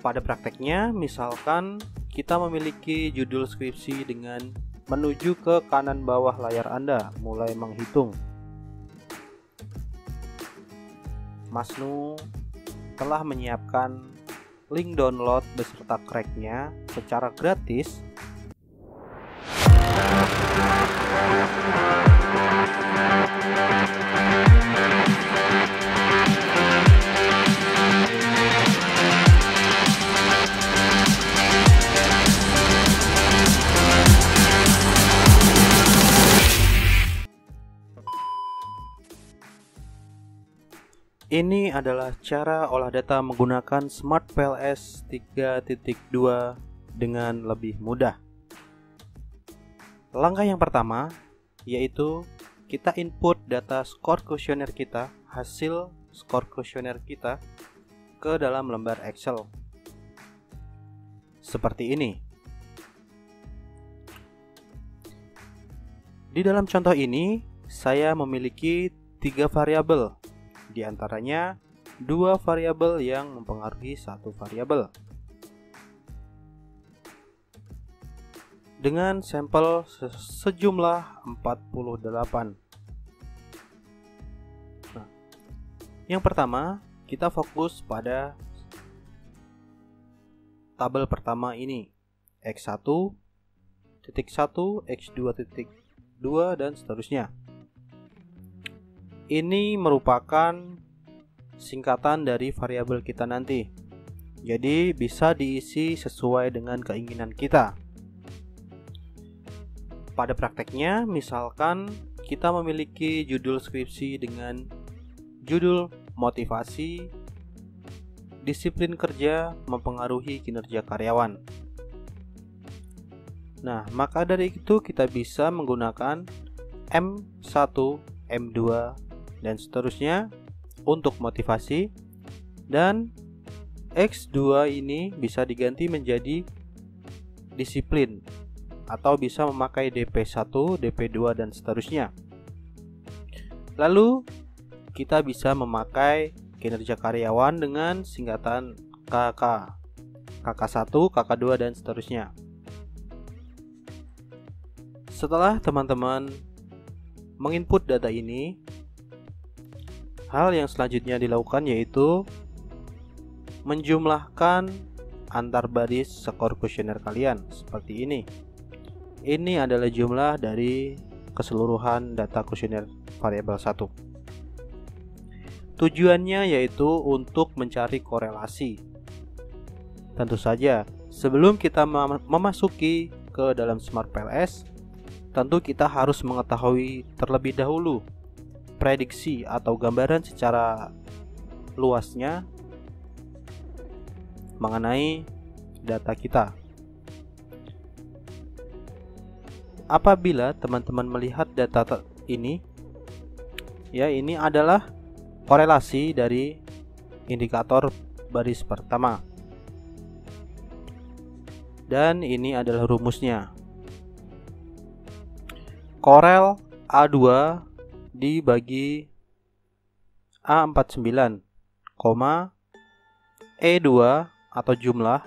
Pada prakteknya, misalkan kita memiliki judul skripsi dengan menuju ke kanan bawah layar Anda, mulai menghitung. Mas Nu telah menyiapkan link download beserta cracknya secara gratis. Ini adalah cara olah data menggunakan SmartPLS 3.2 dengan lebih mudah. Langkah yang pertama yaitu kita input data skor kuesioner kita, hasil skor kuesioner kita ke dalam lembar Excel. Seperti ini. Di dalam contoh ini, saya memiliki 3 variabel. Di antaranya 2 variabel yang mempengaruhi 1 variabel. Dengan sampel sejumlah 48. Nah, yang pertama, kita fokus pada tabel pertama ini, X1, X2, dan seterusnya. Ini merupakan singkatan dari variabel kita nanti. Jadi bisa diisi sesuai dengan keinginan kita. Pada prakteknya, misalkan kita memiliki judul skripsi dengan judul motivasi, disiplin kerja mempengaruhi kinerja karyawan. Nah, maka dari itu kita bisa menggunakan M1, M2, dan seterusnya untuk motivasi, dan X2 ini bisa diganti menjadi disiplin atau bisa memakai DP1, DP2, dan seterusnya. Lalu kita bisa memakai kinerja karyawan dengan singkatan KK, KK1, KK2, dan seterusnya. Setelah teman-teman menginput data ini, hal yang selanjutnya dilakukan yaitu menjumlahkan antar baris skor kuesioner kalian seperti ini. Ini adalah jumlah dari keseluruhan data kuesioner variabel 1. Tujuannya yaitu untuk mencari korelasi. Tentu saja, sebelum kita memasuki ke dalam SmartPLS, tentu kita harus mengetahui terlebih dahulu prediksi atau gambaran secara luasnya mengenai data kita. Apabila teman-teman melihat data ini, ya, ini adalah korelasi dari indikator baris pertama. Dan ini adalah rumusnya. Korel A2 dibagi A49, E2 atau jumlah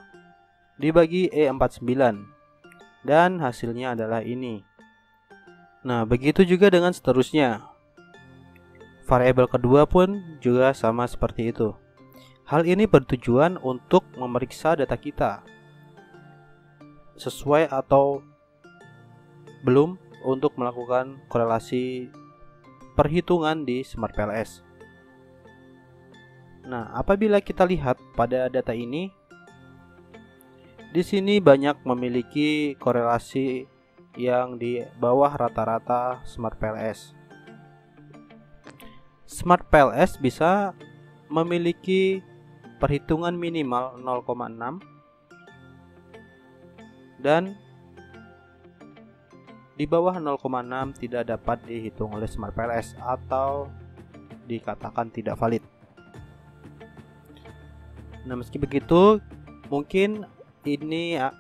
dibagi E49, dan hasilnya adalah ini. Nah, begitu juga dengan seterusnya. Variabel kedua pun juga sama seperti itu. Hal ini bertujuan untuk memeriksa data kita sesuai atau belum untuk melakukan korelasi perhitungan di SmartPLS. Nah, apabila kita lihat pada data ini, di sini banyak memiliki korelasi yang di bawah rata-rata SmartPLS. SmartPLS bisa memiliki perhitungan minimal 0,6 dan di bawah 0,6 tidak dapat dihitung oleh SmartPLS atau dikatakan tidak valid. Nah, meski begitu, mungkin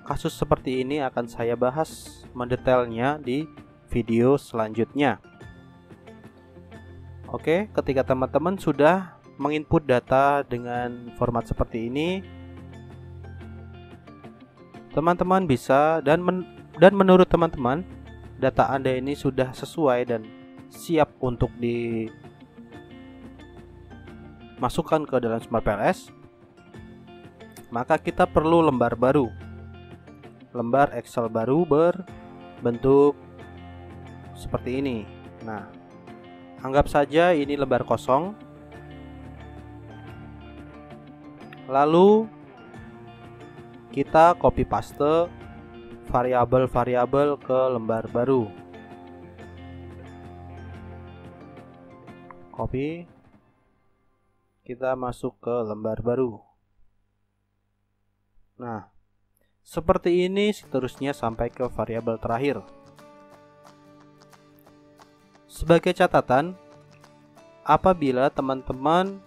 kasus seperti ini akan saya bahas mendetailnya di video selanjutnya. Oke, ketika teman-teman sudah menginput data dengan format seperti ini, teman-teman bisa dan menurut teman-teman data Anda ini sudah sesuai dan siap untuk dimasukkan ke dalam Smart PLS, maka kita perlu lembar baru, lembar Excel baru berbentuk seperti ini. Nah, anggap saja ini lembar kosong. Lalu kita copy paste variabel-variabel ke lembar baru. Copy, kita masuk ke lembar baru. Nah, seperti ini seterusnya sampai ke variabel terakhir. Sebagai catatan, apabila teman-teman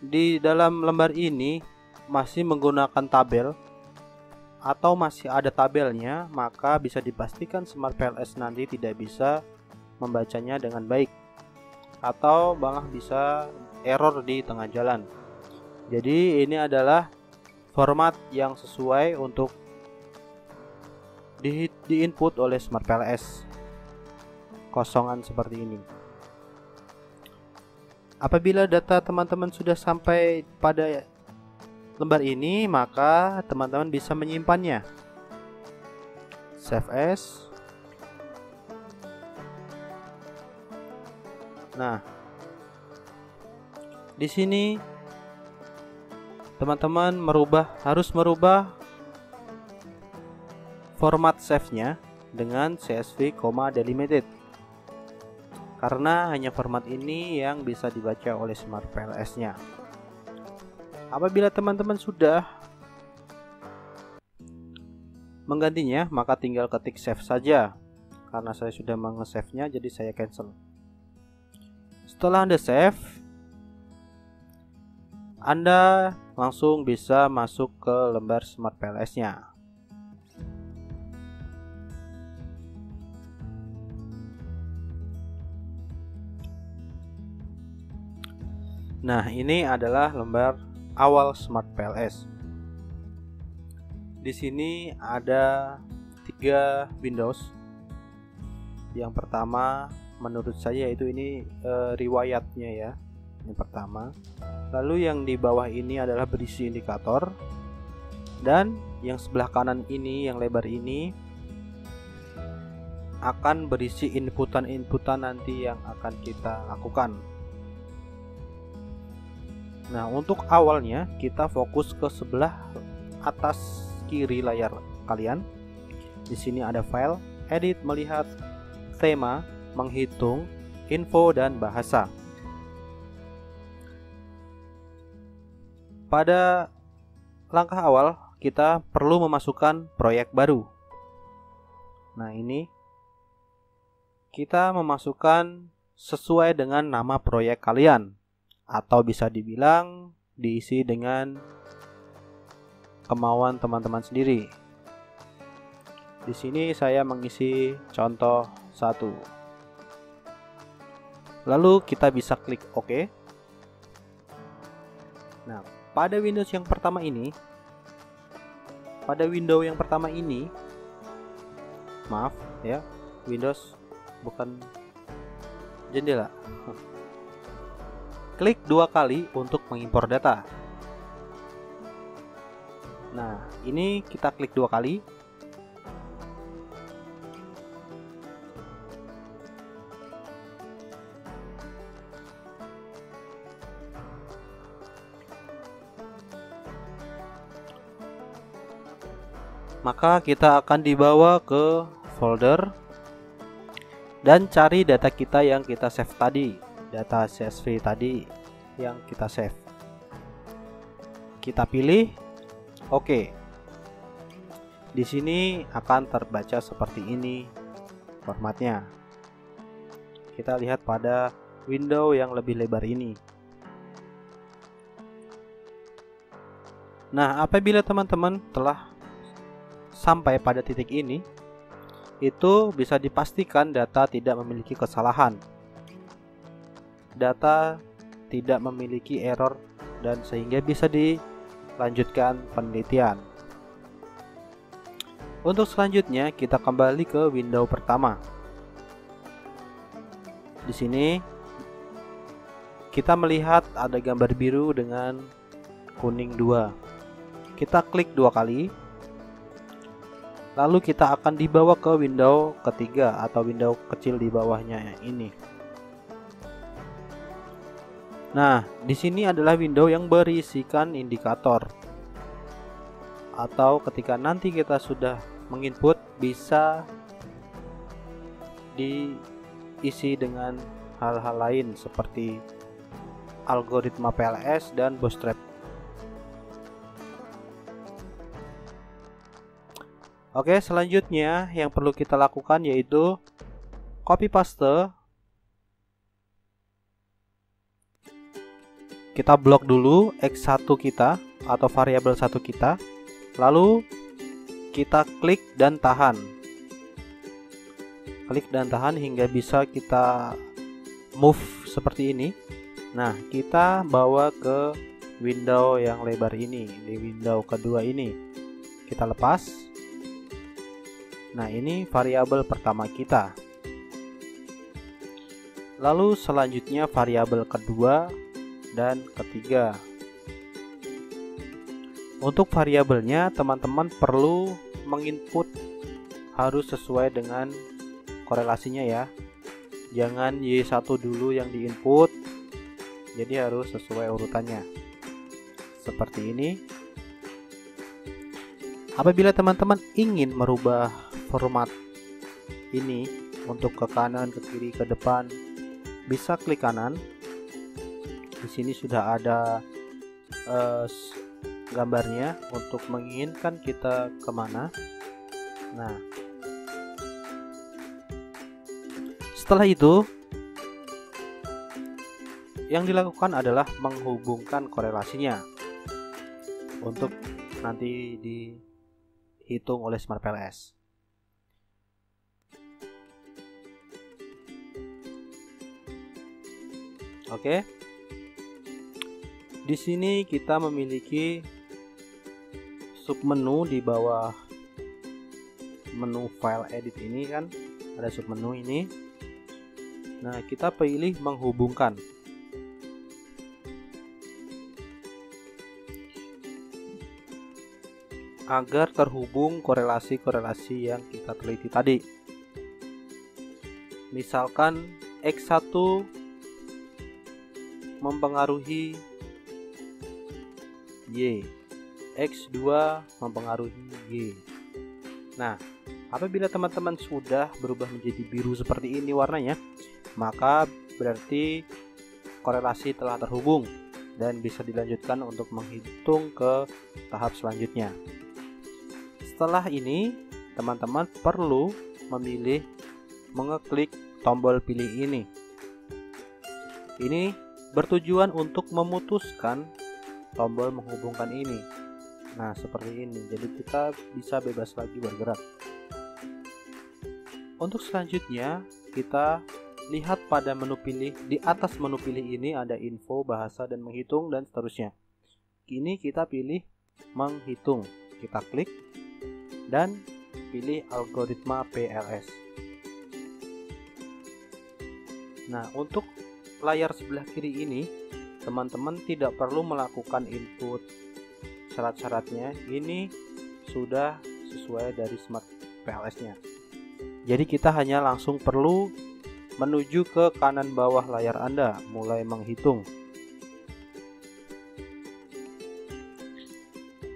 di dalam lembar ini masih menggunakan tabel atau masih ada tabelnya, maka bisa dipastikan Smart PLS nanti tidak bisa membacanya dengan baik atau malah bisa error di tengah jalan. Jadi ini adalah format yang sesuai untuk di-input oleh Smart PLS, kosongan seperti ini. Apabila data teman-teman sudah sampai pada lembar ini, maka teman-teman bisa menyimpannya. Save as. Nah, di sini teman-teman harus merubah format save-nya dengan CSV, delimited. Karena hanya format ini yang bisa dibaca oleh Smart PLS-nya. Apabila teman-teman sudah menggantinya, maka tinggal ketik save saja. Karena saya sudah menge-save-nya, jadi saya cancel. Setelah Anda save, Anda langsung bisa masuk ke lembar Smart PLS-nya. Nah, ini adalah lembar awal Smart PLS. Di sini ada 3 Windows. Yang pertama menurut saya itu ini riwayatnya ya, yang pertama. Lalu yang di bawah ini adalah berisi indikator, dan yang sebelah kanan ini yang lebar ini akan berisi inputan-inputan nanti yang akan kita lakukan. Nah, untuk awalnya kita fokus ke sebelah atas kiri layar kalian. Di sini ada file, edit, melihat, tema, menghitung, info, dan bahasa. Pada langkah awal kita perlu memasukkan proyek baru. Nah, ini kita memasukkan sesuai dengan nama proyek kalian, atau bisa dibilang diisi dengan kemauan teman-teman sendiri. Di sini saya mengisi contoh 1. Lalu kita bisa klik OK. Nah, pada window yang pertama ini, maaf ya, Windows bukan jendela. Klik 2 kali untuk mengimpor data. Nah, ini kita klik 2 kali. Maka kita akan dibawa ke folder dan cari data kita yang kita save tadi. Data CSV tadi yang kita save. Kita pilih OK. Di sini akan terbaca seperti ini formatnya. Kita lihat pada window yang lebih lebar ini. Nah, apabila teman-teman telah sampai pada titik ini, itu bisa dipastikan data tidak memiliki kesalahan. Data tidak memiliki error dan sehingga bisa dilanjutkan penelitian. Untuk selanjutnya kita kembali ke window pertama. Di sini kita melihat ada gambar biru dengan kuning 2. Kita klik 2 kali. Lalu kita akan dibawa ke window ketiga atau window kecil di bawahnya ini. Nah, di sini adalah window yang berisikan indikator. Atau ketika nanti kita sudah menginput bisa diisi dengan hal-hal lain seperti algoritma PLS dan bootstrap. Oke, selanjutnya yang perlu kita lakukan yaitu copy paste. Kita blok dulu X1 kita atau variabel 1 kita, lalu kita klik dan tahan. Klik dan tahan hingga bisa kita move seperti ini. Nah, kita bawa ke window yang lebar ini, di window kedua ini. Kita lepas. Nah, ini variabel pertama kita. Lalu selanjutnya variabel kedua dan ketiga. Untuk variabelnya teman-teman perlu menginput harus sesuai dengan korelasinya ya. Jangan Y1 dulu yang diinput. Jadi harus sesuai urutannya. Seperti ini. Apabila teman-teman ingin merubah format ini untuk ke kanan, ke kiri, ke depan, bisa klik kanan. Di sini sudah ada gambarnya untuk menginginkan kita kemana. Nah, setelah itu yang dilakukan adalah menghubungkan korelasinya untuk nanti dihitung oleh Smart PLS. Oke. Di sini kita memiliki submenu di bawah menu file edit ini kan, ada submenu ini. Nah, kita pilih menghubungkan. Agar terhubung korelasi-korelasi yang kita teliti tadi. Misalkan X1 mempengaruhi Y, X2 mempengaruhi Y. Nah, apabila teman-teman sudah berubah menjadi biru seperti ini warnanya, maka berarti korelasi telah terhubung dan bisa dilanjutkan untuk menghitung ke tahap selanjutnya. Setelah ini, teman-teman perlu mengeklik tombol pilih ini. Ini bertujuan untuk memutuskan tombol menghubungkan ini. Nah, seperti ini. Jadi kita bisa bebas lagi bergerak. Untuk selanjutnya, kita lihat pada menu pilih. Di atas menu pilih ini ada info, bahasa, dan menghitung, dan seterusnya. Ini kita pilih menghitung. Kita klik dan pilih algoritma PLS. Nah, untuk layar sebelah kiri ini teman-teman tidak perlu melakukan input syarat-syaratnya. Ini sudah sesuai dari Smart PLS nya. Jadi kita hanya langsung perlu menuju ke kanan bawah layar Anda, mulai menghitung.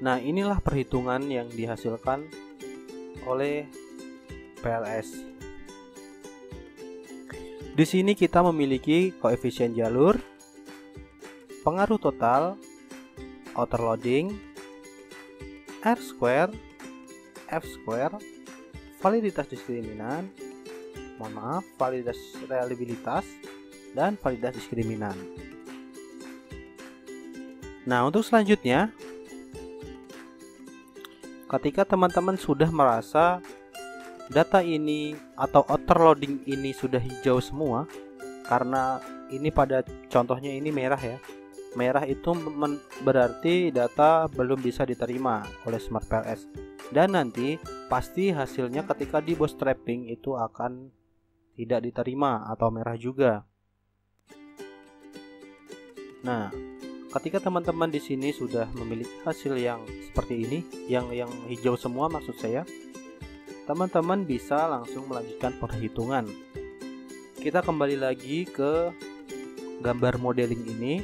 Nah, inilah perhitungan yang dihasilkan oleh PLS. Di sini kita memiliki koefisien jalur, pengaruh total, outer loading, R-square, F-square, validitas diskriminan, validitas reliabilitas, dan validitas diskriminan. Nah, untuk selanjutnya, ketika teman-teman sudah merasa data ini atau outer loading ini sudah hijau semua, karena ini pada contohnya ini merah ya. Merah itu berarti data belum bisa diterima oleh Smart PLS. Dan nanti pasti hasilnya ketika di bootstrapping itu akan tidak diterima atau merah juga. Nah, ketika teman-teman di sini sudah memiliki hasil yang seperti ini, yang hijau semua maksud saya, teman-teman bisa langsung melanjutkan perhitungan. Kita kembali lagi ke gambar modeling ini.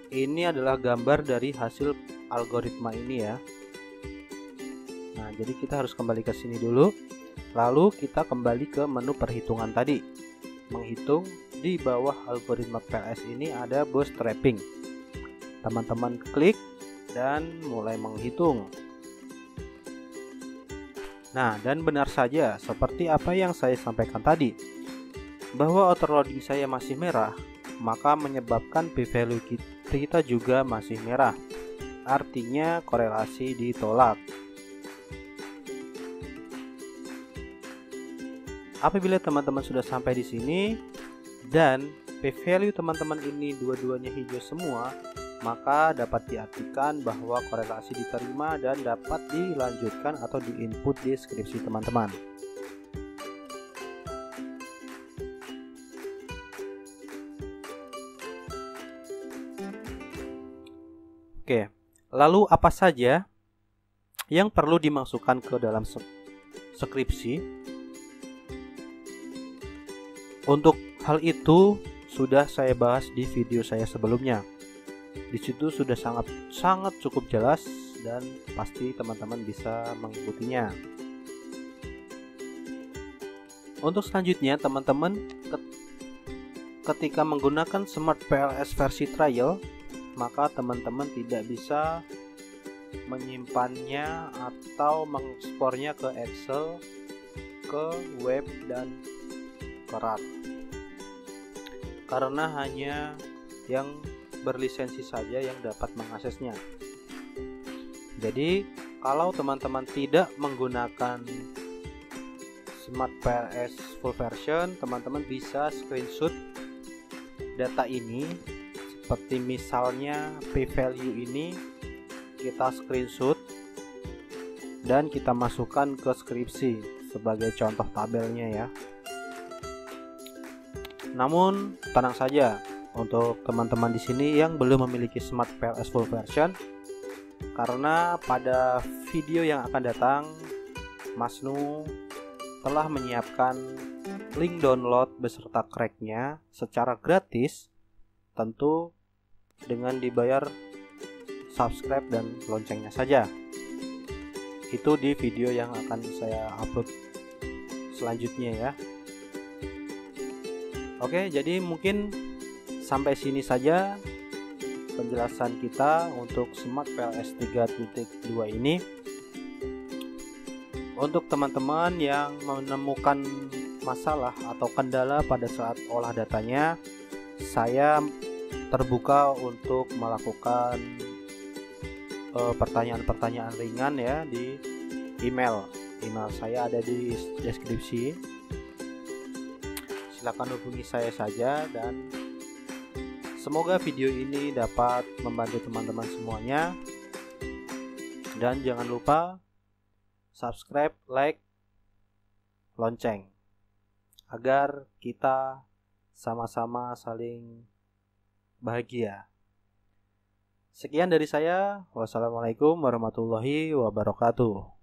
Ini adalah gambar dari hasil algoritma ini ya. Nah, jadi kita harus kembali ke sini dulu. Lalu kita kembali ke menu perhitungan tadi. Menghitung, di bawah algoritma PLS ini ada bootstrapping. Teman-teman klik dan mulai menghitung. Nah, dan benar saja seperti apa yang saya sampaikan tadi, bahwa autoloading saya masih merah, maka menyebabkan p-value kita juga masih merah. Artinya korelasi ditolak. Apabila teman-teman sudah sampai di sini dan p-value teman-teman ini dua-duanya hijau semua, maka dapat diartikan bahwa korelasi diterima dan dapat dilanjutkan atau diinput di skripsi teman-teman. Oke, lalu apa saja yang perlu dimasukkan ke dalam skripsi? Untuk hal itu sudah saya bahas di video saya sebelumnya. Di situ sudah sangat cukup jelas dan pasti teman-teman bisa mengikutinya. Untuk selanjutnya, teman-teman ketika menggunakan Smart PLS versi trial, maka teman-teman tidak bisa menyimpannya atau mengekspornya ke Excel, ke web, dan ke RAR, karena hanya yang berlisensi saja yang dapat mengaksesnya. Jadi kalau teman-teman tidak menggunakan Smart PLS full version, teman-teman bisa screenshot data ini. Seperti misalnya p-value ini kita screenshot dan kita masukkan ke skripsi sebagai contoh tabelnya ya. Namun tenang saja untuk teman-teman di sini yang belum memiliki Smart PLS full version, karena pada video yang akan datang Mas Nu telah menyiapkan link download beserta cracknya secara gratis, tentu dengan dibayar subscribe dan loncengnya saja. Itu di video yang akan saya upload selanjutnya ya. Oke, jadi mungkin sampai sini saja penjelasan kita untuk Smart PLS 3.2 ini. Untuk teman-teman yang menemukan masalah atau kendala pada saat olah datanya, saya terbuka untuk melakukan pertanyaan-pertanyaan ringan ya di email saya ada di deskripsi. Silakan hubungi saya saja, dan semoga video ini dapat membantu teman-teman semuanya. Dan jangan lupa subscribe, like, lonceng, agar kita sama-sama saling bahagia. Sekian dari saya. Wassalamualaikum warahmatullahi wabarakatuh.